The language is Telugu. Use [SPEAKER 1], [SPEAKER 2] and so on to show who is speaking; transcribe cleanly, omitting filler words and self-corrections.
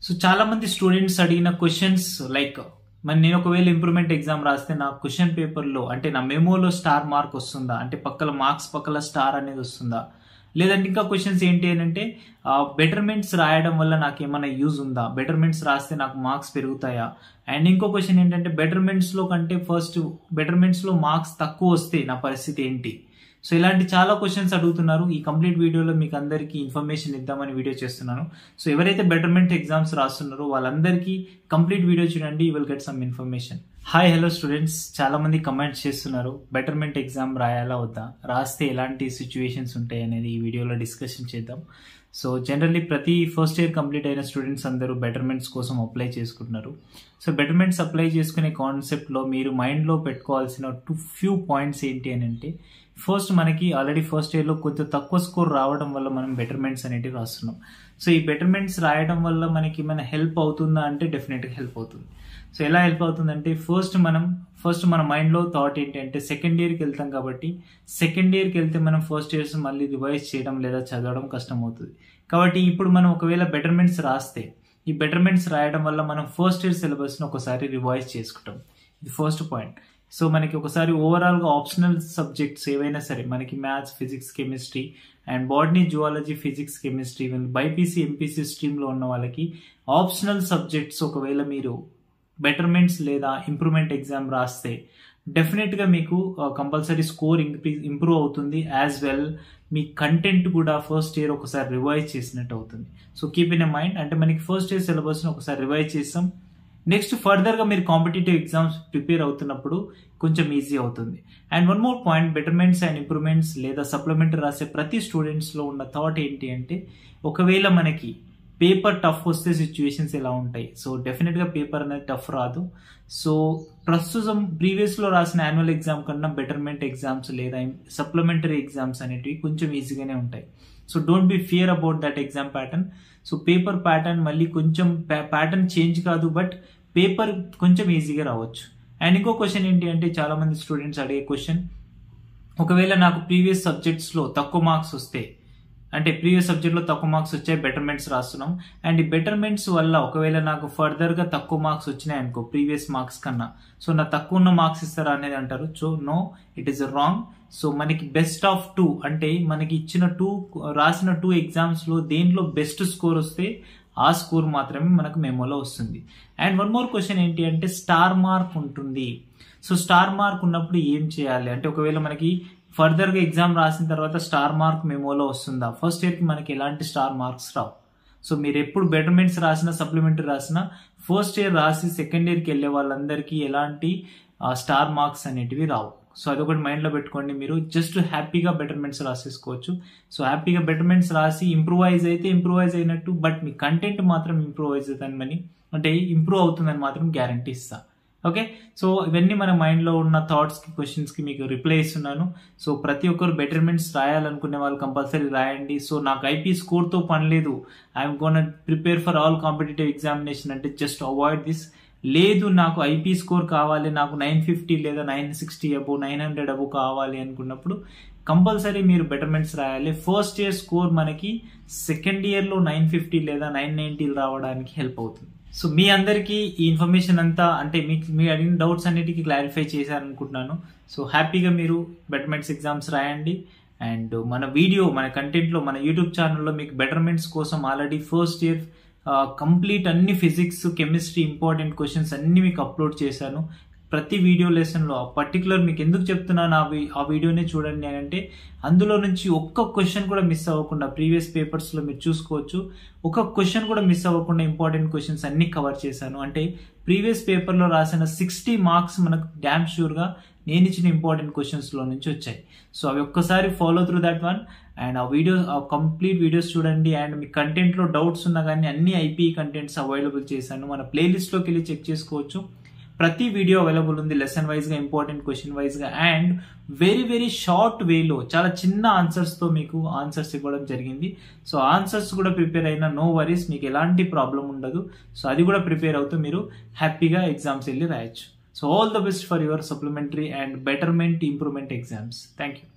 [SPEAKER 1] సో చాలా మంది స్టూడెంట్స్ అడిగిన క్వశ్చన్స్ లైక్ మరి నేను ఒకవేళ ఇంప్రూవ్మెంట్ ఎగ్జామ్ రాస్తే నా క్వశ్చన్ పేపర్లో అంటే నా మెమోలో స్టార్ మార్క్ వస్తుందా, అంటే పక్కల మార్క్స్ పక్కల స్టార్ అనేది వస్తుందా, లేదంటే ఇంకా క్వశ్చన్స్ ఏంటి అని అంటే బెటర్మెంట్స్ రాయడం వల్ల నాకు ఏమైనా యూజ్ ఉందా, బెటర్మెంట్స్ రాస్తే నాకు మార్క్స్ పెరుగుతాయా. అండ్ ఇంకో క్వశ్చన్ ఏంటంటే బెటర్మెంట్స్లో కంటే ఫస్ట్ బెటర్మెంట్స్లో మార్క్స్ తక్కువ వస్తే నా పరిస్థితి ఏంటి. సో ఇలాంటి చాలా క్వశ్చన్స్ అడుగుతున్నారు. ఈ కంప్లీట్ వీడియోలో మీకు అందరికీ ఇన్ఫర్మేషన్ ఇద్దామని వీడియో చేస్తున్నాను. సో ఎవరైతే బెటర్మెంట్ ఎగ్జామ్స్ రాస్తున్నారో వాళ్ళందరికీ కంప్లీట్ వీడియో చూడండి, you will get some information. Hi hello students, చాలా మంది కమెంట్స్ చేస్తున్నారు బెటర్మెంట్ ఎగ్జామ్ రాయాలా వద్దా, రాస్తే ఎలాంటి సిచ్యువేషన్స్ ఉంటాయి అనేది ఈ వీడియోలో డిస్కషన్ చేద్దాం. సో జనరల్లీ ప్రతి ఫస్ట్ ఇయర్ కంప్లీట్ అయిన స్టూడెంట్స్ అందరూ బెటర్మెంట్స్ కోసం అప్లై చేసుకుంటున్నారు. సో బెటర్మెంట్స్ అప్లై చేసుకునే కాన్సెప్ట్లో మీరు మైండ్లో పెట్టుకోవాల్సిన ఫ్యూ పాయింట్స్ ఏంటి అని అంటే, ఫస్ట్ మనకి ఆల్రెడీ ఫస్ట్ ఇయర్లో కొంచెం తక్కువ స్కోర్ రావడం వల్ల మనం బెటర్మెంట్స్ అనేవి రాస్తున్నాం. సో ఈ బెటర్మెంట్స్ రాయడం వల్ల మనకి ఏమైనా హెల్ప్ అవుతుందా అంటే డెఫినెట్గా హెల్ప్ అవుతుంది. సో ఎలా హెల్ప్ అవుతుందంటే ఫస్ట్ మన మైండ్లో థాట్ ఏంటి అంటే సెకండ్ ఇయర్కి వెళ్తాం కాబట్టి సెకండ్ ఇయర్కి వెళ్తే మనం ఫస్ట్ ఇయర్స్ మళ్ళీ రివైజ్ చేయడం లేదా చదవడం కష్టం అవుతుంది. కాబట్టి ఇప్పుడు మనం ఒకవేళ బెటర్మెంట్స్ రాస్తే ఈ బెటర్మెంట్స్ రాయడం వల్ల మనం ఫస్ట్ ఇయర్ సిలబస్ని ఒకసారి రివైజ్ చేసుకుంటాం. ఇది ఫస్ట్ పాయింట్. సో మనకి ఒకసారి ఓవరాల్గా ఆప్షనల్ సబ్జెక్ట్స్ ఏవైనా సరే, మనకి maths, physics, chemistry and botany, zoology, physics, chemistry BiPC, MPC స్ట్రీమ్లో ఉన్న వాళ్ళకి ఆప్షనల్ సబ్జెక్ట్స్ ఒకవేళ మీరు బెటర్మెంట్స్ లేదా ఇంప్రూవ్మెంట్ ఎగ్జామ్ రాస్తే డెఫినెట్గా మీకు కంపల్సరీ స్కోర్ ఇంప్రూవ్ అవుతుంది. యాజ్ వెల్ మీ కంటెంట్ కూడా ఫస్ట్ ఇయర్ ఒకసారి రివైజ్ చేసినట్టు అవుతుంది. So keep in a mind, అంటే మనకి ఫస్ట్ ఇయర్ సిలబస్ని ఒకసారి రివైజ్ చేస్తాం. నెక్స్ట్ ఫర్దర్గా మీరు కాంపిటేటివ్ ఎగ్జామ్స్ ప్రిపేర్ అవుతున్నప్పుడు కొంచెం ఈజీ అవుతుంది. And one more point, betterments and improvements లేదా సప్లిమెంటరీ రాసే ప్రతి స్టూడెంట్స్లో ఉన్న థాట్ ఏంటి అంటే ఒకవేళ మనకి పేపర్ టఫ్ వస్తే సిచ్యువేషన్స్ ఎలా ఉంటాయి. సో డెఫినెట్గా పేపర్ అనేది టఫ్ రాదు. సో ప్రస్తుతం ప్రీవియస్లో రాసిన యాన్యువల్ ఎగ్జామ్ కన్నా బెటర్మెంట్ ఎగ్జామ్స్ లేదా సప్లిమెంటరీ ఎగ్జామ్స్ అనేటివి కొంచెం ఈజీగానే ఉంటాయి. So don't be fear about that exam pattern. So paper pattern మళ్ళీ కొంచెం ప్యాటర్న్ చేంజ్ కాదు, బట్ పేపర్ కొంచెం ఈజీగా రావచ్చు. అండ్ ఇంకో క్వశ్చన్ ఏంటి అంటే చాలా మంది స్టూడెంట్స్ అడిగే క్వశ్చన్, ఒకవేళ నాకు ప్రీవియస్ సబ్జెక్ట్స్లో తక్కువ మార్క్స్ వస్తే, అంటే ప్రీవియస్ సబ్జెక్ట్లో తక్కువ మార్క్స్ వచ్చాయి, బెటర్మెంట్స్ రాస్తున్నాం అండ్ ఈ బెటర్మెంట్స్ వల్ల ఒకవేళ నాకు ఫర్దర్గా తక్కువ మార్క్స్ వచ్చినాయి అనుకో ప్రీవియస్ మార్క్స్ కన్నా, సో నా తక్కువ ఉన్న మార్క్స్ ఇస్తారా అనేది అంటారు. So no, it is wrong. So మనకి బెస్ట్ ఆఫ్ 2 అంటే మనకి ఇచ్చిన రాసిన 2 ఎగ్జామ్స్లో దేంట్లో బెస్ట్ స్కోర్ వస్తే ఆ స్కోర్ మాత్రమే మనకు మెమోలో వస్తుంది. అండ్ వన్ మోర్ క్వశ్చన్ ఏంటి అంటే స్టార్ మార్క్ ఉంటుంది. సో స్టార్ మార్క్ ఉన్నప్పుడు ఏం చేయాలి అంటే ఒకవేళ మనకి ఫర్దర్గా ఎగ్జామ్ రాసిన తర్వాత స్టార్ మార్క్ మెమోలో వస్తుందా, ఫస్ట్ ఇయర్కి మనకి ఎలాంటి స్టార్ మార్క్స్ రావు. సో మీరు ఎప్పుడు బెటర్మెంట్స్ రాసినా సప్లిమెంటరీ రాసినా ఫస్ట్ ఇయర్ రాసి సెకండ్ ఇయర్కి వెళ్ళే వాళ్ళందరికీ ఎలాంటి స్టార్ మార్క్స్ అనేటివి రావు. సో అదొకటి మైండ్లో పెట్టుకోండి. మీరు జస్ట్ హ్యాపీగా బెటర్మెంట్స్ రాసేసుకోవచ్చు. సో హ్యాపీగా బెటర్మెంట్స్ రాసి ఇంప్రూవైజ్ అయితే ఇంప్రూవైజ్ అయినట్టు, బట్ మీ కంటెంట్ మాత్రం ఇంప్రూవైజ్ అవుతుందని అంటే ఇంప్రూవ్ అవుతుందని మాత్రం గ్యారంటీ ఇస్తా. ఓకే, సో ఇవన్నీ మన మైండ్లో ఉన్న థాట్స్కి, క్వశ్చన్స్కి మీకు రిప్లై ఇస్తున్నాను. సో ప్రతి ఒక్కరు బెటర్మెంట్స్ రాయాలనుకునే వాళ్ళు కంపల్సరీ రాయండి. సో నాకు ఐపీ స్కోర్తో పని లేదు, I'm gonna prepare for all competitive examination అంటే జస్ట్ అవాయిడ్ దిస్. లేదు నాకు ఐపీ స్కోర్ కావాలి, నాకు 950 లేదా 960 అబోవ్ 900 అబోవ్ కావాలి అనుకున్నప్పుడు కంపల్సరీ మీరు బెటర్మెంట్స్ రాయాలి. ఫస్ట్ ఇయర్ స్కోర్ మనకి సెకండ్ ఇయర్లో 950 లేదా 990 రావడానికి హెల్ప్ అవుతుంది. సో మీ అందరికీ ఈ ఇన్ఫర్మేషన్ అంతా అంటే మీ అడిగిన డౌట్స్ అన్నిటికీ క్లారిఫై చేశారనుకుంటున్నాను. సో హ్యాపీగా మీరు బెటర్మెంట్స్ ఎగ్జామ్స్ రాయండి. అండ్ మన కంటెంట్లో మన యూట్యూబ్ ఛానల్లో మీకు బెటర్మెంట్స్ కోసం ఆల్రెడీ ఫస్ట్ ఇయర్ కంప్లీట్ అన్ని ఫిజిక్స్, కెమిస్ట్రీ ఇంపార్టెంట్ క్వశ్చన్స్ అన్ని మీకు అప్లోడ్ చేశాను. ప్రతి వీడియో లెసన్లో పర్టికులర్ మీకు ఎందుకు చెప్తున్నాను ఆ వీడియోనే చూడండి అని అంటే అందులో నుంచి ఒక్క క్వశ్చన్ కూడా మిస్ అవ్వకుండా ప్రీవియస్ పేపర్స్లో మీరు చూసుకోవచ్చు, ఒక క్వశ్చన్ కూడా మిస్ అవ్వకుండా ఇంపార్టెంట్ క్వశ్చన్స్ అన్ని కవర్ చేశాను. అంటే ప్రీవియస్ పేపర్లో రాసిన 60 మార్క్స్ మనకు డ్యామ్ ష్యూర్గా నేను ఇచ్చిన ఇంపార్టెంట్ క్వశ్చన్స్లో నుంచి వచ్చాయి. సో అవి ఒక్కసారి follow through that one and ఆ కంప్లీట్ వీడియోస్ చూడండి. అండ్ మీ కంటెంట్లో డౌట్స్ ఉన్నా కానీ అన్ని ఐపీ కంటెంట్స్ అవైలబుల్ చేశాను. మన ప్లేలిస్ట్లోకి వెళ్ళి చెక్ చేసుకోవచ్చు. ప్రతి వీడియో అవైలబుల్ ఉంది లెసన్ వైజ్గా, ఇంపార్టెంట్ క్వశ్చన్ వైజ్గా అండ్ వెరీ వెరీ షార్ట్ వేలో చాలా చిన్న ఆన్సర్స్తో మీకు ఆన్సర్స్ ఇవ్వడం జరిగింది. సో ఆన్సర్స్ కూడా ప్రిపేర్ అయినా నో వరీస్, మీకు ఎలాంటి ప్రాబ్లం ఉండదు. సో అది కూడా ప్రిపేర్ అవుతూ మీరు హ్యాపీగా ఎగ్జామ్స్ వెళ్ళి రాయొచ్చు. So all the best for your supplementary and betterment improvement exams. Thank you.